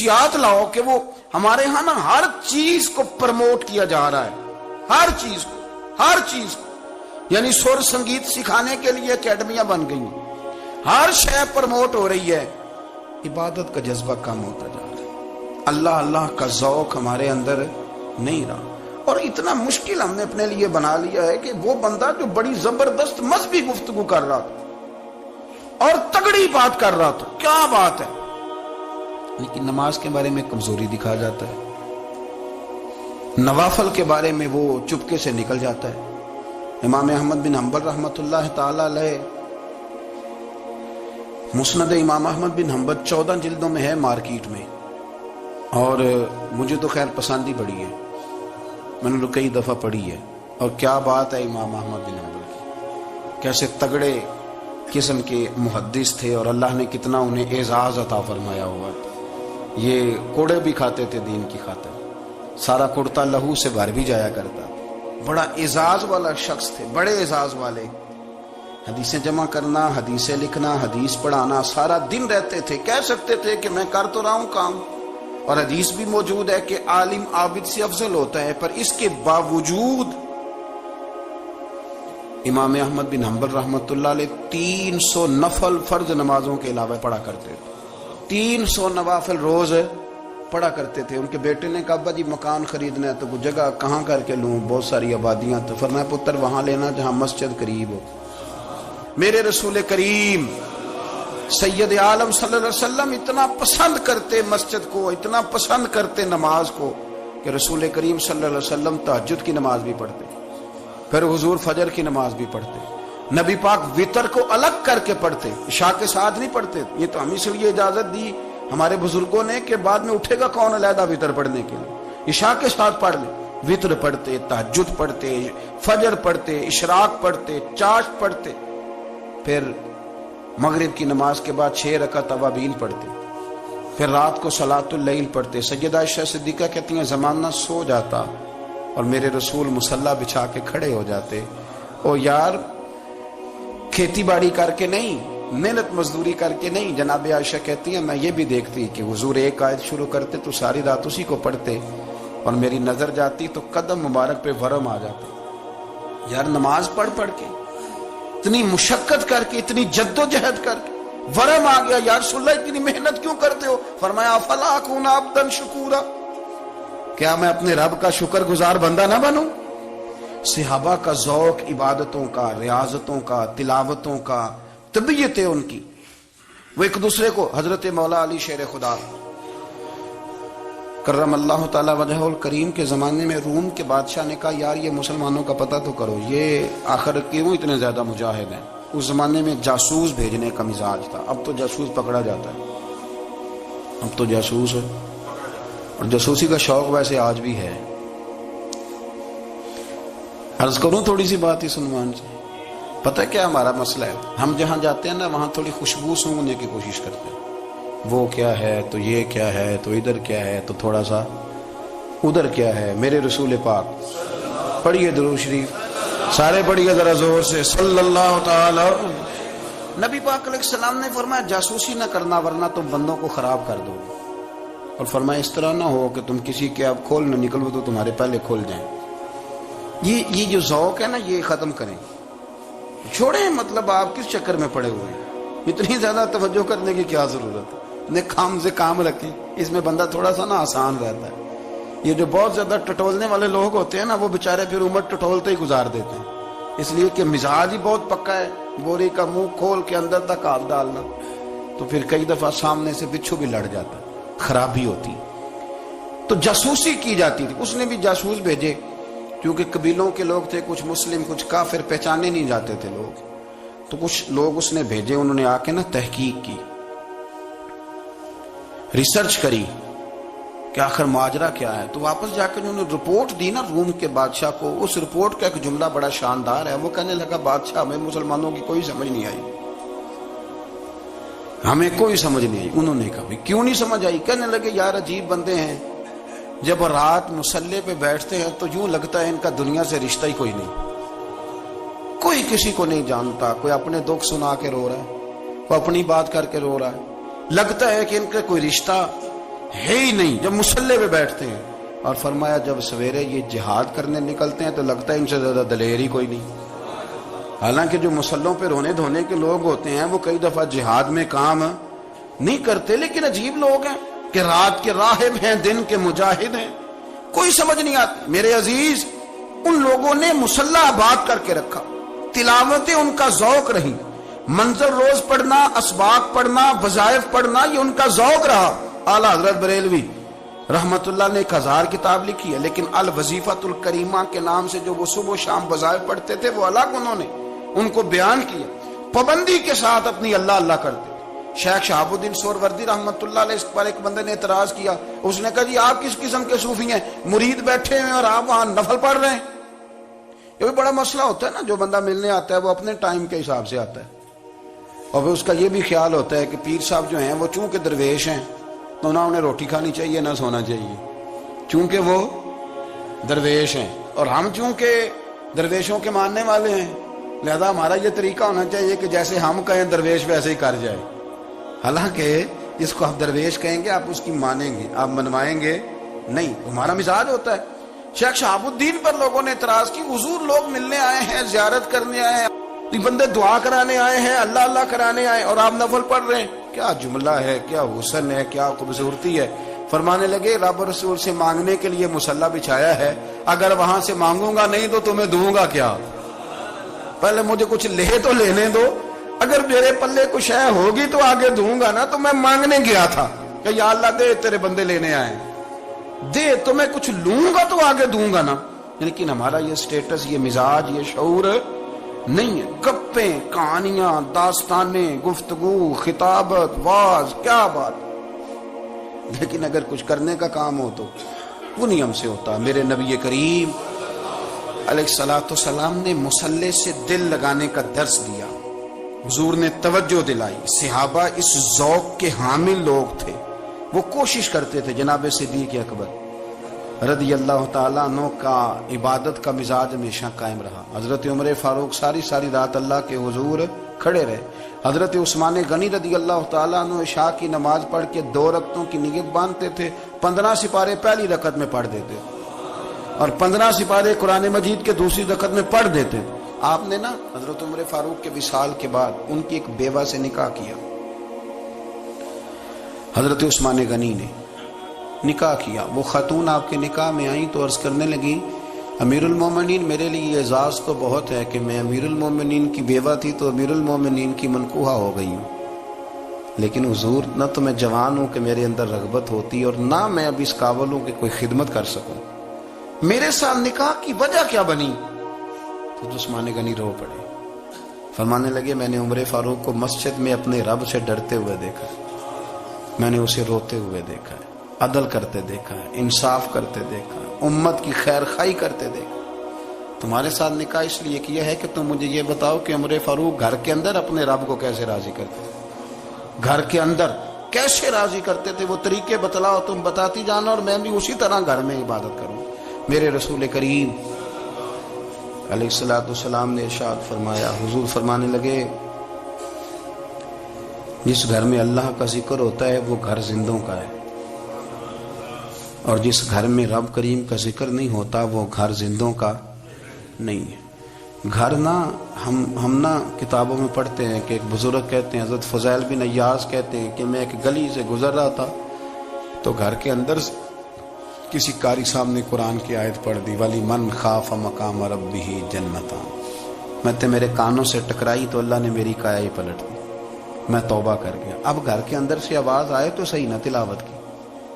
خصوصیات لاؤ کہ وہ ہمارے ہاں نا ہر چیز کو پروموٹ کیا جا رہا ہے، ہر چیز کو یعنی سر سنگیت سکھانے کے لیے اکیڈمیاں بن گئی ہیں، ہر شے پروموٹ ہو رہی ہے، عبادت کا جذبہ کم ہوتا جا رہا ہے، اللہ اللہ کا ذوق ہمارے اندر نہیں رہا۔ اور اتنا مشکل ہم نے اپنے لیے بنا لیا ہے کہ وہ بندہ جو بڑی زبردست مذہبی گفتگو کر رہا تھا اور تگڑی بات کر رہا تھا، کیا بات ہے، لیکن نماز کے بارے میں کمزوری دکھا جاتا ہے، نوافل کے بارے میں وہ چپکے سے نکل جاتا ہے۔ امام احمد بن حنبل رحمۃ اللہ تعالی علیہ، مسند امام احمد بن حنبل 14 جلدوں میں ہے مارکیٹ میں، اور مجھے تو خیر پسند ہی پڑی ہے، میں نے تو کئی دفعہ پڑھی ہے، اور کیا بات ہے امام احمد بن حنبل کی، کیسے تگڑے قسم کے محدث تھے اور اللہ نے کتنا انہیں اعزاز عطا فرمایا ہوا تھا۔ یہ کوڑے بھی کھاتے تھے دین کی خاطر، سارا کرتا لہو سے بھر بھی جایا کرتا، بڑا اعزاز والا شخص تھے، بڑے اعزاز والے، حدیثیں جمع کرنا، حدیثیں لکھنا، حدیث پڑھانا، سارا دن رہتے تھے، کہہ سکتے تھے کہ میں کر تو رہا ہوں کام، اور حدیث بھی موجود ہے کہ عالم عابد سے افضل ہوتا ہے، پر اس کے باوجود امام احمد بن حنبل رحمۃ اللہ علیہ 300 نفل فرض نمازوں کے علاوہ پڑھا کرتے تھے، 300 نوافل روز پڑھا کرتے تھے۔ ان کے بیٹے نے کہا ابا جی مکان خریدنا ہے تو وہ جگہ کہاں کر کے لوں، بہت ساری آبادیاں، تو فرمایا پتر وہاں لینا جہاں مسجد قریب ہو۔ میرے رسول کریم سید عالم صلی اللہ علیہ وسلم اتنا پسند کرتے مسجد کو، اتنا پسند کرتے نماز کو، کہ رسول کریم صلی اللہ علیہ وسلم تہجد کی نماز بھی پڑھتے، پھر حضور فجر کی نماز بھی پڑھتے، نبی پاک وتر کو الگ کر کے پڑھتے، عشاء کے ساتھ نہیں پڑھتے۔ یہ تو ہم اس لیے اجازت دی ہمارے بزرگوں نے کہ بعد میں اٹھے گا کون علیحدہ وتر پڑھنے کے لیے، عشاء کے ساتھ پڑھ لیں، وتر پڑھتے، تہجد پڑھتے، فجر پڑھتے، اشراق پڑھتے، چاشت پڑھتے، پھر مغرب کی نماز کے بعد 6 رکعت اوابین پڑھتے، پھر رات کو صلاۃ اللیل پڑھتے۔ سیدہ عائشہ صدیقہ کہتی ہیں زمانہ سو جاتا اور میرے رسول مصلی بچھا کے کھڑے ہو جاتے، او یار کھیتی باڑی کر کے نہیں، محنت مزدوری کر کے نہیں، جناب عائشہ کہتی ہیں میں یہ بھی دیکھتی کہ حضور ایک آیت شروع کرتے تو ساری رات اسی کو پڑھتے، اور میری نظر جاتی تو قدم مبارک پہ ورم آ جاتے۔ یار نماز پڑھ کے اتنی مشقت کر کے، اتنی جد و جہد کر کے ورم آ گیا، یا رسول اللہ اتنی محنت کیوں کرتے ہو؟ فرمایا افلا اکون عبدا شکورا، کیا میں اپنے رب کا شکر گزار بندہ نہ بنوں؟ صحابہ کا ذوق عبادتوں کا، ریاضتوں کا، تلاوتوں کا، طبیعت ہے ان کی، وہ ایک دوسرے کو، حضرت مولا علی شیر خدا کرم اللہ تعالی وجہہ الکریم کے زمانے میں روم کے بادشاہ نے کہا یار یہ مسلمانوں کا پتہ تو کرو، یہ آخر کیوں اتنے زیادہ مجاہد ہیں؟ اس زمانے میں جاسوس بھیجنے کا مزاج تھا، اب تو جاسوس پکڑا جاتا ہے، اب تو جاسوس ہے، اور جاسوسی کا شوق ویسے آج بھی ہے۔ عرض کروں تھوڑی سی بات اس عنوان سے، پتہ کیا ہمارا مسئلہ ہے؟ ہم جہاں جاتے ہیں نا وہاں تھوڑی خوشبو سونگنے کی کوشش کرتے ہیں، وہ کیا ہے تو یہ کیا ہے تو ادھر کیا ہے تو تھوڑا سا ادھر کیا ہے۔ میرے رسول پاک پڑھیے درود شریف، سارے پڑھیے ذرا زور سے، صلی اللہ تعالی۔ نبی پاک علیہ السلام نے فرمایا جاسوسی نہ کرنا ورنہ تم بندوں کو خراب کر دو، اور فرمایا اس طرح نہ ہو کہ تم کسی کے اب کھول نہ نکلو تو تمہارے پہلے کھول جائیں۔ یہ جو ذوق ہے نا یہ ختم کریں، چھوڑیں، مطلب آپ کس چکر میں پڑے ہوئے ہیں، اتنی زیادہ توجہ کرنے کی کیا ضرورت ہے؟ اپنے کام سے کام رکھیں، اس میں بندہ تھوڑا سا نا آسان رہتا ہے۔ یہ جو بہت زیادہ ٹٹولنے والے لوگ ہوتے ہیں نا وہ بےچارے پھر عمر ٹٹولتے ہی گزار دیتے ہیں، اس لیے کہ مزاج ہی بہت پکا ہے، بوری کا منہ کھول کے اندر تک ہاتھ ڈالنا، تو پھر کئی دفعہ سامنے سے بچھو بھی لڑ جاتا، خرابی ہوتی۔ تو جاسوسی کی جاتی تھی، اس نے بھی جاسوس بھیجے، کیونکہ قبیلوں کے لوگ تھے، کچھ مسلم کچھ کافر، پہچانے نہیں جاتے تھے لوگ، تو کچھ لوگ اس نے بھیجے، انہوں نے آ کے نا تحقیق کی، ریسرچ کری کہ آخر ماجرا کیا ہے، تو واپس جا کے انہوں نے رپورٹ دی نا روم کے بادشاہ کو۔ اس رپورٹ کا ایک جملہ بڑا شاندار ہے، وہ کہنے لگا بادشاہ ہمیں مسلمانوں کی کوئی سمجھ نہیں آئی، ہمیں کوئی سمجھ نہیں آئی۔ انہوں نے کہا کیوں نہیں سمجھ آئی؟ کہنے لگے یار عجیب بندے ہیں، جب رات مصلی پہ بیٹھتے ہیں تو یوں لگتا ہے ان کا دنیا سے رشتہ ہی کوئی نہیں، کوئی کسی کو نہیں جانتا، کوئی اپنے دکھ سنا کے رو رہا ہے، کوئی اپنی بات کر کے رو رہا ہے، لگتا ہے کہ ان کا کوئی رشتہ ہے ہی نہیں جب مصلے پہ بیٹھتے ہیں. اور فرمایا جب سویرے یہ جہاد کرنے نکلتے ہیں تو لگتا ہے ان سے زیادہ دلیر ہی کوئی نہیں. حالانکہ جو مسلوں پہ رونے دھونے کے لوگ ہوتے ہیں وہ کئی دفعہ جہاد میں کام نہیں کرتے، لیکن عجیب لوگ ہیں کہ رات کے راہب ہیں، دن کے مجاہد ہیں، کوئی سمجھ نہیں آتی. میرے عزیز، ان لوگوں نے مصلی آباد کر کے رکھا، تلاوتیں ان کا ذوق رہی، منظر روز پڑھنا، اسباق پڑھنا، وظائف پڑھنا، یہ ان کا ذوق رہا. اعلیٰ حضرت بریلوی رحمت اللہ نے 1000 کتاب لکھی ہے، لیکن الوظیفۃ الکریمہ کے نام سے جو وہ صبح و شام وظائف پڑھتے تھے وہ الگ انہوں نے ان کو بیان کیا. پابندی کے ساتھ اپنی اللہ اللہ کرتے. شیخ شہاب الدین سہروردی رحمت اللہ علیہ، اس پر ایک بندے نے اعتراض کیا. اس نے کہا جی آپ کس قسم کے صوفی ہیں، مرید بیٹھے ہیں اور آپ وہاں نفل پڑھ رہے ہیں. یہ بھی بڑا مسئلہ ہوتا ہے نا، جو بندہ ملنے آتا ہے وہ اپنے ٹائم کے حساب سے آتا ہے، اور پھر اس کا یہ بھی خیال ہوتا ہے کہ پیر صاحب جو ہیں وہ چونکہ درویش ہیں تو نہ انہیں روٹی کھانی چاہیے نہ سونا چاہیے، چونکہ وہ درویش ہیں، اور ہم چونکہ درویشوں کے ماننے والے ہیں لہذا ہمارا یہ طریقہ ہونا چاہیے کہ جیسے ہم کہیں درویش ویسے ہی کر جائے. حالانکہ جس کو آپ درویش کہیں گے آپ اس کی مانیں گے، آپ منوائیں گے نہیں، ہمارا مزاج ہوتا ہے. شیخ شہاب الدین پر لوگوں نے اعتراض کی، حضور لوگ ملنے آئے ہیں، زیارت کرنے آئے ہیں، یہ بندے دعا کرانے آئے ہیں، اللہ اللہ کرانے آئے اور آپ نفل پڑھ رہے ہیں. کیا جملہ ہے، کیا حسن ہے، کیا خوبصورتی ہے. فرمانے لگے رب رسول سے مانگنے کے لیے مصلی بچھایا ہے، اگر وہاں سے مانگوں گا نہیں تو تمہیں دوں گا کیا؟ پہلے مجھے کچھ لے تو لینے دو، اگر میرے پلے کچھ ہے ہوگی تو آگے دوں گا نا. تو میں مانگنے گیا تھا کہ یا اللہ دے، تیرے بندے لینے آئے دے، تو میں کچھ لوں گا تو آگے دوں گا نا. لیکن ہمارا یہ سٹیٹس، یہ مزاج، یہ شعور نہیں ہے. گپیں، کہانیاں، داستانیں، گفتگو، خطابت، واز، کیا بات. لیکن اگر کچھ کرنے کا کام ہو تو وہ نہیں ہم سے ہوتا. میرے نبی کریم علیہ الصلوۃ والسلام نے مصلی سے دل لگانے کا درس دیا، حضور نے توجہ دلائی. صحابہ اس ذوق کے حامل لوگ تھے، وہ کوشش کرتے تھے. جناب صدیق اکبر رضی اللہ تعالیٰ عنہ کا عبادت کا مزاج ہمیشہ قائم رہا. حضرت عمر فاروق ساری رات اللہ کے حضور کھڑے رہے. حضرت عثمان غنی رضی اللہ تعالیٰ عنہ عشاء کی نماز پڑھ کے 2 رکعتوں کی نیت باندھتے تھے، 15 سپارے پہلی رکعت میں پڑھ دیتے اور 15 سپارے قرآن مجید کے دوسری رکعت میں پڑھ دیتے. آپ نے نا حضرت عمر فاروق کے وصال کے بعد ان کی ایک بیوہ سے نکاح کیا. حضرت عثمان غنی نے نکاح کیا. وہ خاتون آپ کے نکاح میں آئیں تو عرض کرنے لگی امیر المومنین میرے لیے اعزاز تو بہت ہے کہ میں امیر المومنین کی بیوہ تھی تو امیر المومنین کی منکوحہ ہو گئی ہوں، لیکن حضور نہ تو میں جوان ہوں کہ میرے اندر رغبت ہوتی اور نہ میں اب اس قابل ہوں کہ کوئی خدمت کر سکوں، میرے ساتھ نکاح کی وجہ کیا بنی؟ تو عثمان غنی رو پڑے. فرمانے لگے میں نے عمر فاروق کو مسجد میں اپنے رب سے ڈرتے ہوئے دیکھا، میں نے اسے روتے ہوئے دیکھا ہے، عدل کرتے دیکھا ہے، انصاف کرتے دیکھا ہے، امت کی خیر خواہی کرتے دیکھا. تمہارے ساتھ نکاح اس لیے کیا ہے کہ تم مجھے یہ بتاؤ کہ عمر فاروق گھر کے اندر اپنے رب کو کیسے راضی کرتے تھے، گھر کے اندر کیسے راضی کرتے تھے، وہ طریقے بتلاؤ، تم بتاتی جانا اور میں بھی اسی طرح گھر میں عبادت کروں. میرے رسول کریم علیہ الصلوۃ والسلام نے ارشاد فرمایا، حضور فرمانے لگے جس گھر میں اللہ کا ذکر ہوتا ہے وہ گھر زندوں کا ہے، اور جس گھر میں رب کریم کا ذکر نہیں ہوتا وہ گھر زندوں کا نہیں ہے. گھر نا ہم نا کتابوں میں پڑھتے ہیں کہ ایک بزرگ کہتے ہیں، حضرت فضیل بن عیاض کہتے ہیں کہ میں ایک گلی سے گزر رہا تھا تو گھر کے اندر کسی قاری صاحب نے قرآن کی آیت پڑھ دی، ولی من خاف مقام ربہ جنتان. میں تے میرے کانوں سے ٹکرائی تو اللہ نے میری کایا ہی پلٹ دی، میں توبہ کر گیا. اب گھر کے اندر سے آواز آئے تو صحیح نہ تلاوت کی،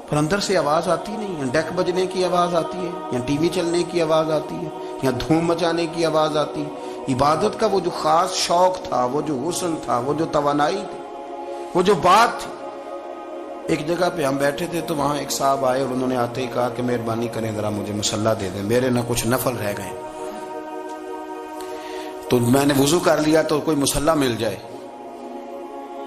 پر اندر سے آواز آتی نہیں ہے، ڈیک بجنے کی آواز آتی ہے یا ٹی وی چلنے کی آواز آتی ہے یا دھوم مچانے کی آواز آتی ہے. عبادت کا وہ جو خاص شوق تھا، وہ جو حسن تھا، وہ جو توانائی تھی، وہ جو بات تھی. ایک جگہ پہ ہم بیٹھے تھے تو وہاں ایک صاحب آئے اور انہوں نے آتے ہی کہا کہ مہربانی کریں ذرا مجھے مصلی دے دیں، میرے نہ کچھ نفل رہ گئے. تو میں نے وضو کر لیا تو کوئی مصلی مل جائے.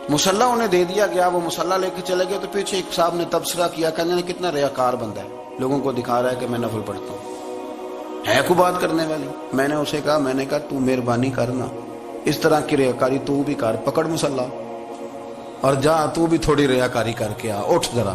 مصلی انہیں دے دیا گیا، وہ مصلی لے کے چلے گئے تو پیچھے ایک صاحب نے تبصرہ کیا، کہنے نے کتنا ریاکار بندہ ہے، لوگوں کو دکھا رہا ہے کہ میں نفل پڑھتا ہوں، ہے کو بات کرنے والی. میں نے اسے کہا، میں نے کہا تو مہربانی کرنا اس طرح کی ریاکاری تو بھی کر، پکڑ مصلی اور جا تو بھی تھوڑی ریاکاری کر کے آ، اٹھ ذرا.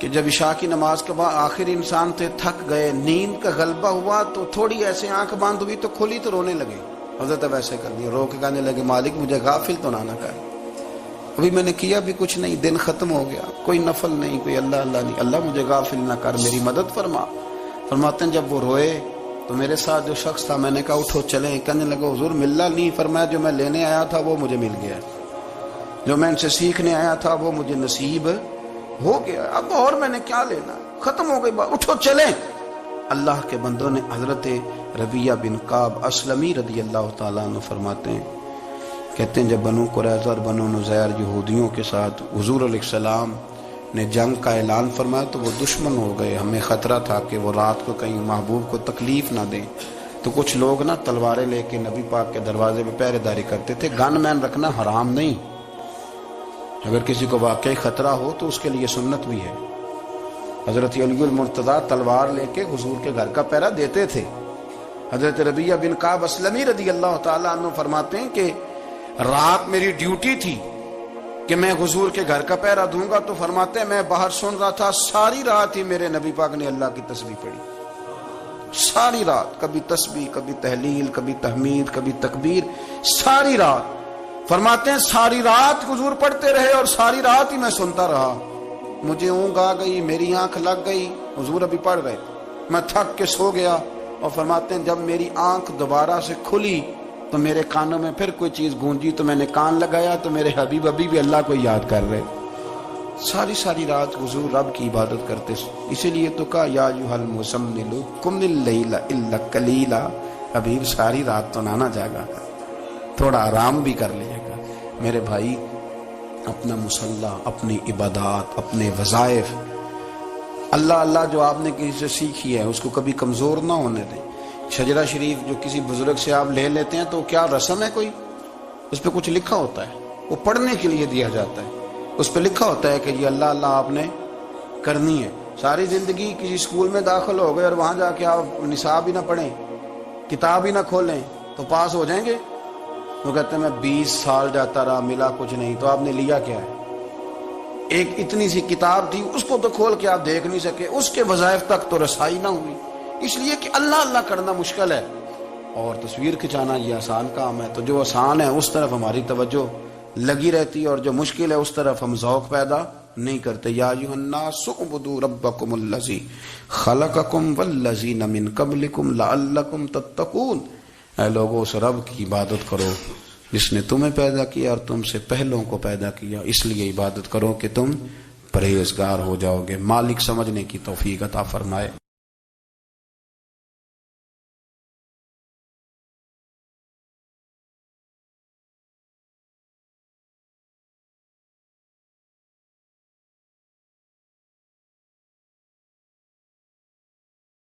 کہ جب عشاء کی نماز کے بعد آخر انسان تھے، تھک گئے، نیند کا غلبہ ہوا تو تھوڑی ایسے آنکھ بند ہوئی تو کھلی تو رونے لگے. حضرت ویسے کر دیا، رو کے کہنے لگے مالک مجھے غافل تو نہ کر، ابھی میں نے کیا بھی کچھ نہیں، دن ختم ہو گیا، کوئی نفل نہیں، کوئی اللہ اللہ نہیں، اللہ مجھے غافل نہ کر، میری مدد فرما. فرماتے ہیں جب وہ روئے تو میرے ساتھ جو شخص تھا میں نے کہا اٹھو چلیں. کہنے لگا حضور ملنا نہیں. فرمایا جو میں لینے آیا تھا وہ مجھے مل گیا، جو میں ان سے سیکھنے آیا تھا وہ مجھے نصیب ہو گیا، اب اور میں نے کیا لینا، ختم ہو گئی بات، اٹھو چلیں. اللہ کے بندوں نے حضرت ربیہ بن کعب اسلمی رضی اللہ تعالیٰ عنہ فرماتے ہیں، کہتے ہیں جب بنو قریظہ اور بنو نذیر یہودیوں کے ساتھ حضور علیہ السلام نے جنگ کا اعلان فرمایا تو وہ دشمن ہو گئے. ہمیں خطرہ تھا کہ وہ رات کو کہیں محبوب کو تکلیف نہ دیں، تو کچھ لوگ نا تلواریں لے کے نبی پاک کے دروازے پہ پہرے داری کرتے تھے. گن مین رکھنا حرام نہیں، اگر کسی کو واقعی خطرہ ہو تو اس کے لیے سنت بھی ہے. حضرت علی المرتضیٰ تلوار لے کے حضور کے گھر کا پہرا دیتے تھے. حضرت ربیہ بن کعب اسلمی رضی اللہ تعالیٰ عنہ فرماتے ہیں کہ رات میری ڈیوٹی تھی کہ میں حضور کے گھر کا پہرا دوں گا، تو فرماتے ہیں میں باہر سن رہا تھا، ساری رات ہی میرے نبی پاک نے اللہ کی تسبیح پڑھی، ساری رات، کبھی تسبیح، کبھی تحلیل، کبھی تحمید، کبھی تکبیر، ساری رات. فرماتے ہیں ساری رات حضور پڑھتے رہے اور ساری رات ہی میں سنتا رہا. مجھے اونگ آ گئی، میری آنکھ لگ گئی، حضور ابھی پڑھ رہے تھے، میں تھک کے سو گیا. اور فرماتے ہیں جب میری آنکھ دوبارہ سے کھلی تو میرے کانوں میں پھر کوئی چیز گونجی تو میں نے کان لگایا تو میرے حبیب ابھی بھی اللہ کو یاد کر رہے. ساری رات حضور رب کی عبادت کرتے. اسی لیے تو کہا یا ایھا المزمل قم اللیل الا قلیلا، حبیب ساری رات تو نہ جاگا، تھوڑا آرام بھی کر لیے گا. میرے بھائی اپنا مصلی، اپنی عبادات، اپنے وظائف، اللہ اللہ جو آپ نے کسی سے سیکھی ہے اس کو کبھی کمزور نہ ہونے دیں. شجرہ شریف جو کسی بزرگ سے آپ لے لیتے ہیں تو کیا رسم ہے کوئی؟ اس پہ کچھ لکھا ہوتا ہے، وہ پڑھنے کے لیے دیا جاتا ہے. اس پہ لکھا ہوتا ہے کہ یہ اللہ اللہ آپ نے کرنی ہے. ساری زندگی کسی اسکول میں داخل ہو گئے اور وہاں جا کے آپ نصاب ہی نہ پڑھیں، کتاب ہی نہ کھولیں تو پاس ہو جائیں گے؟ وہ کہتے ہیں میں 20 سال جاتا رہا ملا کچھ نہیں. تو آپ نے لیا کیا ہے؟ ایک اتنی سی کتاب تھی، اس کو تو کھول کے آپ دیکھ نہیں سکے، اس کے وظائف تک تو رسائی نہ ہوئی. اس لیے کہ اللہ اللہ کرنا مشکل ہے اور تصویر کھچانا یہ آسان کام ہے. تو جو آسان ہے اس طرف ہماری توجہ لگی رہتی ہے اور جو مشکل ہے اس طرف ہم ذوق پیدا نہیں کرتے. یا ایھا الناس اعبدوا ربکم الذی خلقکم والذین من قبلکم لعلکم تتقون. اے لوگوں اس رب کی عبادت کرو جس نے تمہیں پیدا کیا اور تم سے پہلوں کو پیدا کیا، اس لیے عبادت کرو کہ تم پرہیزگار ہو جاؤ گے. مالک سمجھنے کی توفیق عطا فرمائے.